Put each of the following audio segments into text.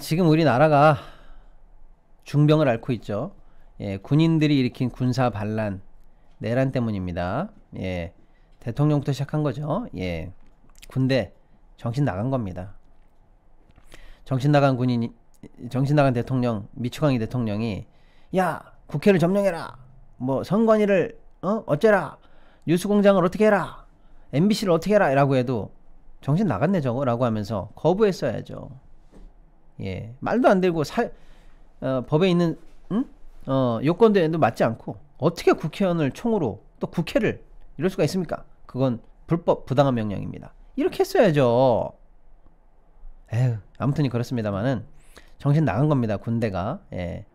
지금 우리나라가 중병을 앓고 있죠. 예, 군인들이 일으킨 군사 반란, 내란 때문입니다. 예, 대통령부터 시작한 거죠. 예, 군대 정신 나간 겁니다. 정신 나간 정신 나간 대통령, 미추광이 대통령이 야, 국회를 점령해라. 뭐 선관위를 어째라. 뉴스공장을 어떻게 해라. MBC를 어떻게 해라. 라고 해도 정신 나갔네 저거라고 하면서 거부했어야죠. 예, 말도 안 되고 법에 있는 요건대로 맞지 않고 어떻게 국회의원을 총으로 또 국회를 이럴 수가 있습니까? 그건 불법 부당한 명령입니다. 이렇게 했어야죠. 에휴, 아무튼 그렇습니다만은 정신 나간 겁니다. 군대가. 예.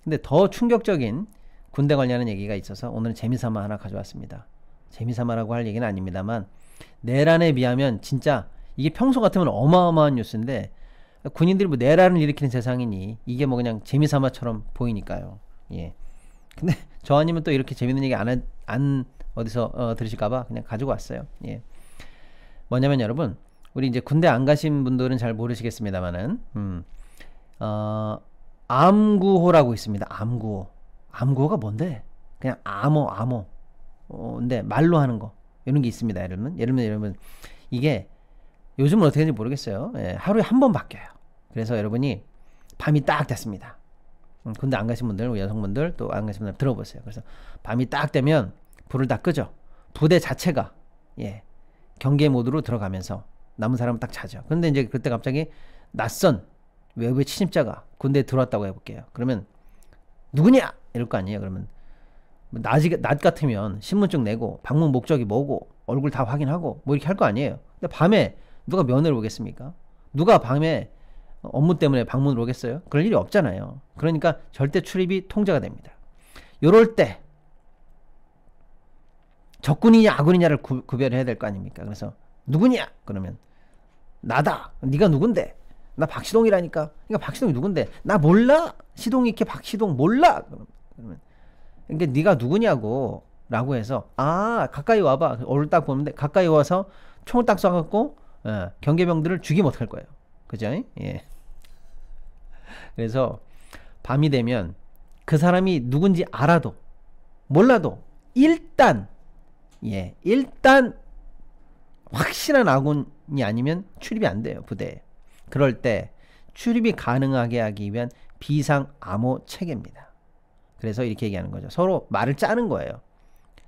근데 더 충격적인 군대 관련한 얘기가 있어서 오늘은 재미삼아 하나 가져왔습니다. 재미삼아라고 할 얘기는 아닙니다만 내란에 비하면 진짜 이게 평소 같으면 어마어마한 뉴스인데 군인들이 뭐 내란을 일으키는 세상이니 이게 뭐 그냥 재미삼아처럼 보이니까요. 예. 근데 저 아니면 또 이렇게 재밌는 얘기 안 어디서 들으실까봐 그냥 가지고 왔어요. 예. 뭐냐면 여러분, 우리 이제 군대 안 가신 분들은 잘 모르시겠습니다만은, 암구호라고 있습니다. 암구호. 암구호가 뭔데? 그냥 암호. 근데 말로 하는 거. 이런 게 있습니다. 여러분, 이게 요즘은 어떻게 되는지 모르겠어요. 예, 하루에 한 번 바뀌어요. 그래서 여러분이 밤이 딱 됐습니다. 군대 안 가신 분들, 여성분들 또 안 가신 분들 들어보세요. 그래서 밤이 딱 되면 불을 다 끄죠. 부대 자체가 예, 경계 모드로 들어가면서 남은 사람은 딱 자죠. 근데 이제 그때 갑자기 낯선 외부의 침입자가 군대에 들어왔다고 해볼게요. 그러면 누구냐? 이럴 거 아니에요. 그러면 낮 같으면 신분증 내고 방문 목적이 뭐고 얼굴 다 확인하고 뭐 이렇게 할 거 아니에요. 근데 밤에 누가 면회를 오겠습니까? 누가 밤에 업무 때문에 방문을 오겠어요? 그럴 일이 없잖아요. 그러니까 절대 출입이 통제가 됩니다. 요럴 때 적군이냐 아군이냐를 구별해야 될 거 아닙니까? 그래서 누구냐? 그러면 나다. 네가 누군데? 나 박시동이라니까. 그러니까 박시동이 누군데? 나 몰라. 시동이 이렇게 박시동 몰라. 그러면 그러니까 네가 누구냐고 라고 해서 가까이 와봐. 얼굴 딱 보는데 가까이 와서 총을 딱 쏴갖고 경계병들을 죽이면 어떡할 거예요. 그죠? 예. 그래서 밤이 되면 그 사람이 누군지 알아도 몰라도 일단 확실한 아군이 아니면 출입이 안 돼요. 부대에. 그럴 때 출입이 가능하게 하기 위한 비상 암호 체계입니다. 그래서 이렇게 얘기하는 거죠. 서로 말을 짜는 거예요.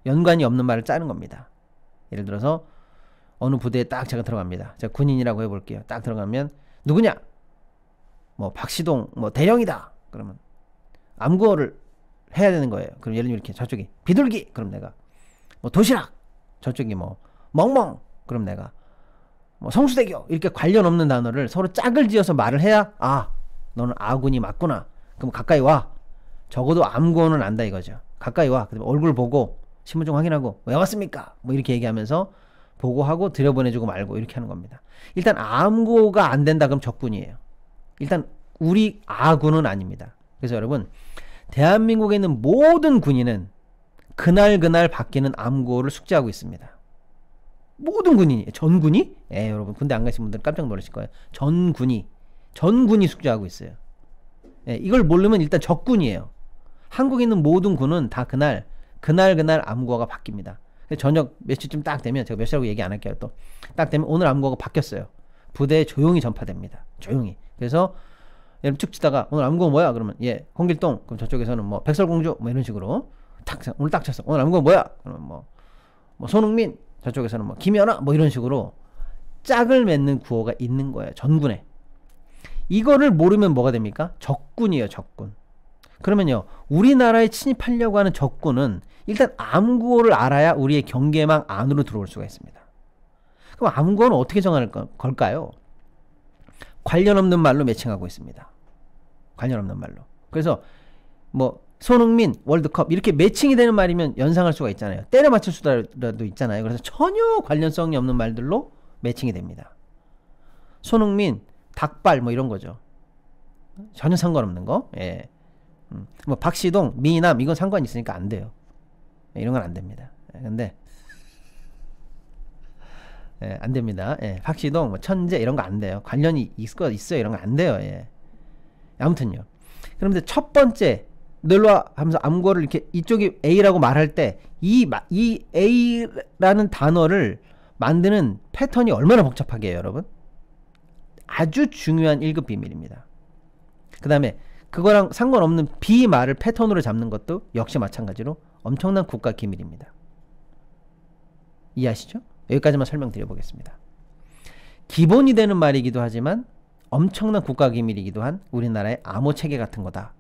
연관이 없는 말을 짜는 겁니다. 예를 들어서 어느 부대에 딱 제가 들어갑니다. 제가 군인이라고 해볼게요. 딱 들어가면 누구냐? 뭐 박시동 뭐 대령이다. 그러면 암구호를 해야 되는 거예요. 그럼 예를 들면 이렇게 저쪽이 비둘기. 그럼 내가 뭐 도시락. 저쪽이 뭐 멍멍. 그럼 내가 뭐 성수대교. 이렇게 관련 없는 단어를 서로 짝을 지어서 말을 해야 너는 아군이 맞구나. 그럼 가까이 와. 적어도 암구호는 안다 이거죠. 가까이 와. 그다음에 얼굴 보고 신분증 확인하고 왜 왔습니까? 뭐 이렇게 얘기하면서 보고하고 들여보내주고 말고 이렇게 하는 겁니다. 일단 암구호가 안 된다 그럼 적군이에요. 일단 우리 아군은 아닙니다. 그래서 여러분 대한민국에 있는 모든 군인은 그날 바뀌는 암구호를 숙지하고 있습니다. 모든 군인이 전군이? 여러분 군대 안 가신 분들 깜짝 놀라실 거예요. 전군이 숙지하고 있어요. 이걸 모르면 일단 적군이에요. 한국에 있는 모든 군은 다 그날 암구호가 바뀝니다. 저녁 몇 시쯤 딱 되면 제가 몇 시라고 얘기 안 할게요. 또 딱 되면 오늘 암구호가 바뀌었어요. 부대에 조용히 전파됩니다. 조용히. 그래서 여러분 쭉 치다가 오늘 암구호 뭐야? 그러면 홍길동. 그럼 저쪽에서는 뭐 백설공주 뭐 이런 식으로 오늘 딱 쳤어. 오늘 암구호 뭐야? 그러면 뭐 손흥민. 저쪽에서는 뭐 김연아 뭐 이런 식으로 짝을 맺는 구호가 있는 거예요. 전군에. 이거를 모르면 뭐가 됩니까? 적군이에요. 적군. 그러면요 우리나라에 침입하려고 하는 적군은 일단 암구호를 알아야 우리의 경계망 안으로 들어올 수가 있습니다. 그럼 암구호는 어떻게 정할 걸까요? 관련 없는 말로 매칭하고 있습니다. 관련 없는 말로. 그래서 뭐 손흥민 월드컵 이렇게 매칭이 되는 말이면 연상할 수가 있잖아요. 때려 맞출 수라도 있잖아요. 그래서 전혀 관련성이 없는 말들로 매칭이 됩니다. 손흥민 닭발 뭐 이런 거죠. 전혀 상관없는 거. 뭐 박시동 미남 이건 상관이 있으니까 안 돼요. 이런 건 안 됩니다. 근데 예, 안 됩니다. 예, 박시동, 뭐 천재 이런 거 안 돼요. 관련이 있어요. 이런 거 안 돼요. 예. 아무튼요. 그런데 첫 번째 놀러와 하면서 암고를 이렇게 이쪽이 A라고 말할 때 이 A라는 단어를 만드는 패턴이 얼마나 복잡하게 해요, 여러분? 아주 중요한 1급 비밀입니다. 그 다음에 그거랑 상관없는 B 말을 패턴으로 잡는 것도 역시 마찬가지로 엄청난 국가 기밀입니다. 이해하시죠? 여기까지만 설명드려보겠습니다. 기본이 되는 말이기도 하지만 엄청난 국가 기밀이기도 한 우리나라의 암호 체계 같은 거다.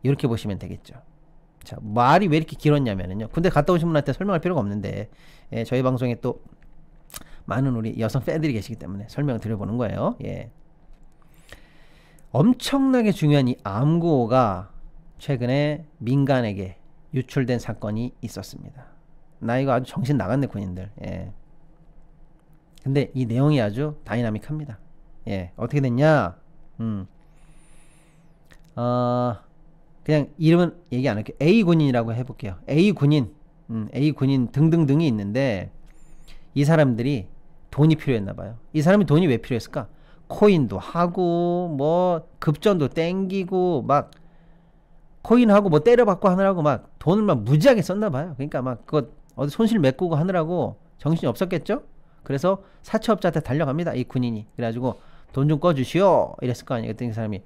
이렇게 보시면 되겠죠. 자, 말이 왜 이렇게 길었냐면요. 군대 갔다 오신 분한테 설명할 필요가 없는데, 예, 저희 방송에 또 많은 우리 여성 팬들이 계시기 때문에 설명을 드려보는 거예요. 예. 엄청나게 중요한 이 암구호가 최근에 민간에게 유출된 사건이 있었습니다. 나 이거 아주 정신 나갔네, 군인들. 예. 근데 이 내용이 아주 다이나믹합니다. 예. 어떻게 됐냐? 그냥 이름은 얘기 안 할게요. A 군인이라고 해볼게요. A 군인, A 군인 등등등이 있는데 이 사람들이 돈이 필요했나봐요. 이 사람이 돈이 왜 필요했을까? 코인도 하고 뭐 급전도 땡기고 막 코인하고 뭐 때려받고 하느라고 막 돈을 막 무지하게 썼나봐요. 그러니까 막 그거 어디 손실 메꾸고 하느라고 정신이 없었겠죠? 그래서 사채업자한테 달려갑니다, 이 군인이. 그래가지고 돈 좀 꺼주시오 이랬을 거 아니에요. 그랬더니 그 사람이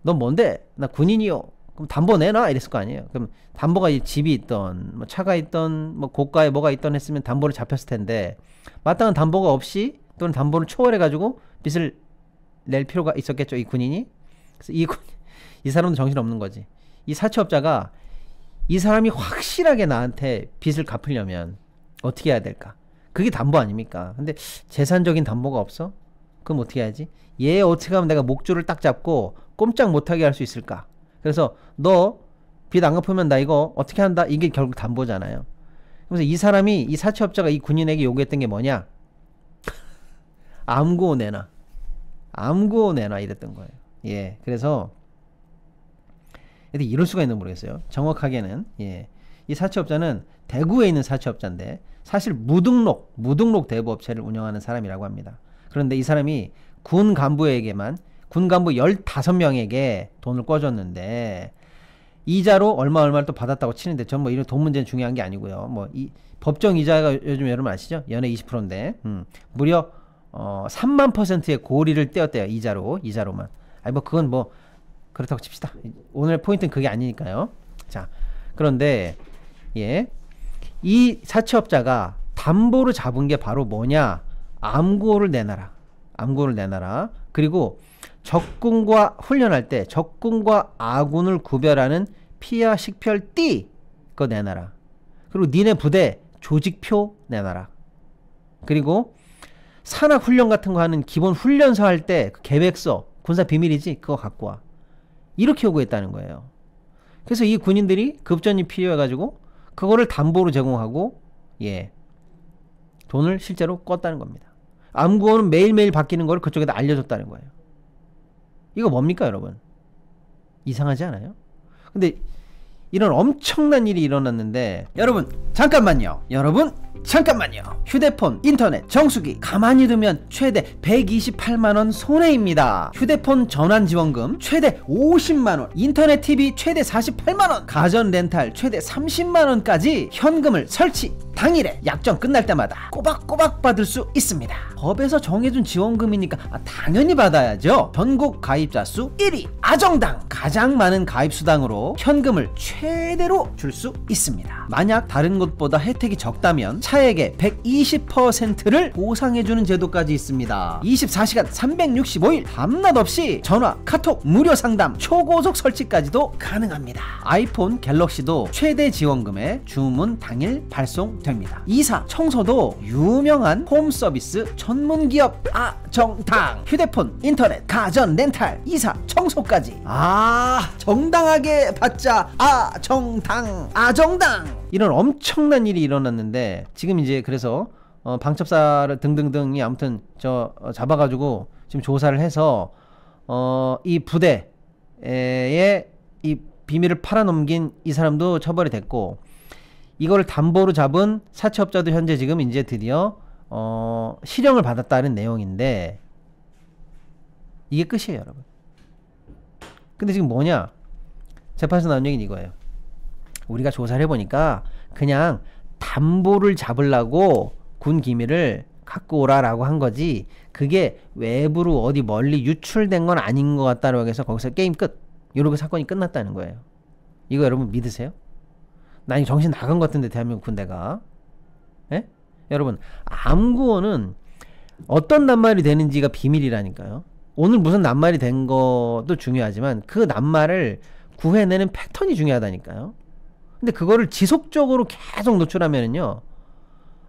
넌 뭔데? 나 군인이요. 그럼 담보 내놔 이랬을 거 아니에요. 그럼 담보가 집이 있던 뭐 차가 있던 뭐 고가에 뭐가 있던 했으면 담보를 잡혔을 텐데 마땅한 담보가 없이 또는 담보를 초월해 가지고 빚을 낼 필요가 있었겠죠, 이 군인이. 그래서 이 사람도 정신없는 거지. 이 사채업자가 이 사람이 확실하게 나한테 빚을 갚으려면 어떻게 해야 될까? 그게 담보 아닙니까? 근데 재산적인 담보가 없어? 그럼 어떻게 해야지? 얘 어떻게 하면 내가 목줄을 딱 잡고 꼼짝 못하게 할 수 있을까? 그래서 너 빚 안 갚으면 나 이거 어떻게 한다? 이게 결국 담보잖아요. 그래서 이 사람이, 이 사채업자가 이 군인에게 요구했던 게 뭐냐? 암구호 내놔. 암구호 내놔 이랬던 거예요. 예. 그래서 이럴 수가 있는 모르겠어요. 정확하게는 예. 이 사채업자는 대구에 있는 사채업자인데 사실 무등록 대부업체를 운영하는 사람이라고 합니다. 그런데 이 사람이 군 간부에게만 군 간부 15명에게 돈을 꿔줬는데 이자로 얼마를 또 받았다고 치는데 전 뭐 이런 돈 문제는 중요한 게 아니고요. 뭐 이 법정 이자가 요즘 여러분 아시죠? 연에 20%인데 무려 3만%의 고리를 떼었대요. 이자로만. 아니 뭐 그건 뭐 그렇다고 칩시다. 오늘 포인트는 그게 아니니까요. 자, 그런데 예, 이 사채업자가 담보로 잡은 게 바로 뭐냐? 암구호를 내놔라. 암구호를 내놔라. 그리고 적군과 훈련할 때 적군과 아군을 구별하는 피와 식별 띠 그거 내놔라. 그리고 니네 부대 조직표 내놔라. 그리고 산악 훈련 같은 거 하는 기본 훈련서 할 때 그 계획서 군사 비밀이지 그거 갖고 와. 이렇게 요구했다는 거예요. 그래서 이 군인들이 급전이 필요해가지고 그거를 담보로 제공하고 예 돈을 실제로 껐다는 겁니다. 암구호는 매일매일 바뀌는 걸 그쪽에다 알려줬다는 거예요. 이거 뭡니까 여러분? 이상하지 않아요? 근데 이런 엄청난 일이 일어났는데 여러분 잠깐만요. 휴대폰, 인터넷, 정수기 가만히 두면 최대 128만원 손해입니다. 휴대폰 전환지원금 최대 50만원, 인터넷 TV 최대 48만원, 가전 렌탈 최대 30만원까지 현금을 설치 당일에 약정 끝날 때마다 꼬박꼬박 받을 수 있습니다. 법에서 정해준 지원금이니까 당연히 받아야죠. 전국 가입자 수 1위 아정당, 가장 많은 가입수당으로 현금을 최대로 줄 수 있습니다. 만약 다른 곳보다 혜택이 적다면 차액의 120%를 보상해주는 제도까지 있습니다. 24시간 365일 밤낮 없이 전화, 카톡, 무료 상담, 초고속 설치까지도 가능합니다. 아이폰, 갤럭시도 최대 지원금에 주문 당일 발송됩니다. 이사, 청소도 유명한 홈서비스 전문기업 아정당. 휴대폰, 인터넷, 가전, 렌탈, 이사, 청소까지 정당하게 받자. 아정당. 이런 엄청난 일이 일어났는데 지금 이제 그래서 방첩사를 등등등이 아무튼 잡아가지고 지금 조사를 해서 이 부대에 이 비밀을 팔아넘긴 이 사람도 처벌이 됐고 이거를 담보로 잡은 사채업자도 현재 지금 이제 드디어 실형을 받았다는 내용인데 이게 끝이에요, 여러분. 근데 지금 뭐냐? 재판에서 나온 얘기는 이거예요. 우리가 조사를 해보니까 그냥 담보를 잡으려고 군 기밀을 갖고 오라라고 한 거지 그게 외부로 어디 멀리 유출된 건 아닌 것 같다라고 해서 거기서 게임 끝. 이렇게 사건이 끝났다는 거예요. 이거 여러분 믿으세요? 나 이거 정신 나간 것 같은데 대한민국 군대가. 예? 여러분 암구호는 어떤 낱말이 되는지가 비밀이라니까요. 오늘 무슨 낱말이 된 것도 중요하지만 그 낱말을 구해내는 패턴이 중요하다니까요. 근데 그거를 지속적으로 계속 노출하면은요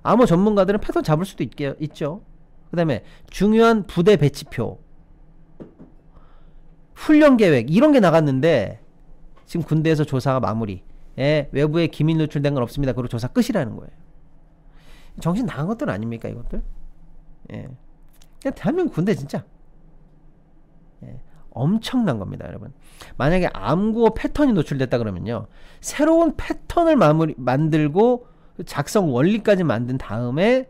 암호 전문가들은 패턴 잡을 수도 있죠. 그 다음에 중요한 부대 배치표, 훈련 계획 이런 게 나갔는데 지금 군대에서 조사가 마무리. 예, 외부에 기밀 노출된 건 없습니다. 그리고 조사 끝이라는 거예요. 정신 나간 것들 아닙니까 이것들? 예, 그냥 대한민국 군대 진짜 예, 엄청난 겁니다, 여러분. 만약에 암구호 패턴이 노출됐다 그러면요 새로운 패턴을 만들고 작성 원리까지 만든 다음에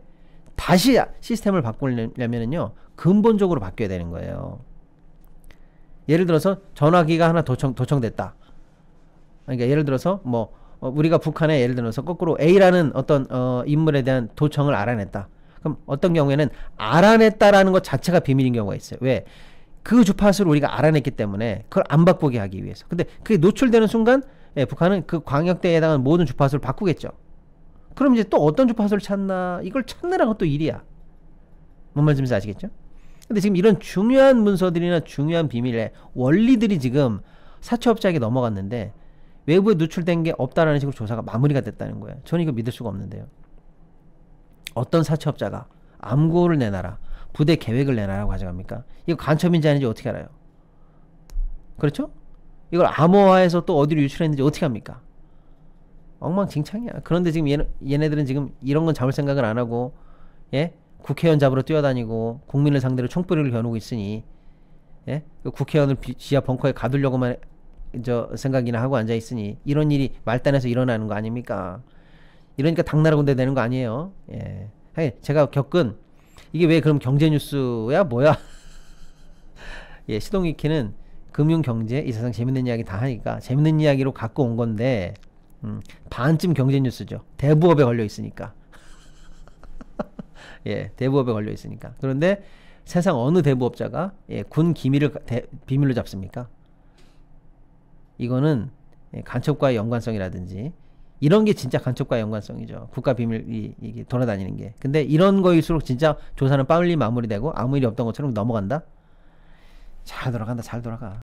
다시 시스템을 바꾸려면은요 근본적으로 바뀌어야 되는 거예요. 예를 들어서 전화기가 하나 도청됐다. 그러니까 예를 들어서 뭐 우리가 북한에 예를 들어서 거꾸로 A라는 어떤 인물에 대한 도청을 알아냈다. 그럼 어떤 경우에는 알아냈다라는 것 자체가 비밀인 경우가 있어요. 왜? 그 주파수를 우리가 알아냈기 때문에 그걸 안 바꾸게 하기 위해서. 근데 그게 노출되는 순간 북한은 그 광역대에 해당하는 모든 주파수를 바꾸겠죠. 그럼 이제 또 어떤 주파수를 찾나 이걸 찾느라고 또 일이야. 뭔 말인지 아시겠죠? 근데 지금 이런 중요한 문서들이나 중요한 비밀의 원리들이 지금 사채업자에게 넘어갔는데 외부에 노출된 게 없다라는 식으로 조사가 마무리가 됐다는 거예요. 저는 이거 믿을 수가 없는데요. 어떤 사채업자가 암구호를 내놔라, 부대 계획을 내놔라고 가져갑니까? 이거 간첩인지 아닌지 어떻게 알아요? 그렇죠? 이걸 암호화해서 또 어디로 유출했는지 어떻게 합니까? 엉망진창이야. 그런데 지금 얘네들은 지금 이런 건 잡을 생각을 안 하고 예? 국회의원 잡으러 뛰어다니고 국민을 상대로 총뿌리를 겨누고 있으니 예? 그 국회의원을 지하 벙커에 가두려고만 생각이나 하고 앉아 있으니 이런 일이 말단에서 일어나는 거 아닙니까? 이러니까 당나라 군대 되는 거 아니에요? 예. 제가 겪은 이게 왜 그럼 경제 뉴스야 뭐야? 예, 시동익희는 금융 경제 이 세상 재밌는 이야기 다 하니까 재밌는 이야기로 갖고 온 건데 반쯤 경제 뉴스죠. 대부업에 걸려 있으니까. 예, 대부업에 걸려 있으니까. 그런데 세상 어느 대부업자가 군 기밀을 비밀로 잡습니까? 이거는 간첩과의 연관성이라든지 이런 게 진짜 간첩과의 연관성이죠. 국가 비밀이 이게 돌아다니는 게. 근데 이런 거일수록 진짜 조사는 빨리 마무리되고 아무 일이 없던 것처럼 넘어간다? 잘 돌아간다. 잘 돌아가.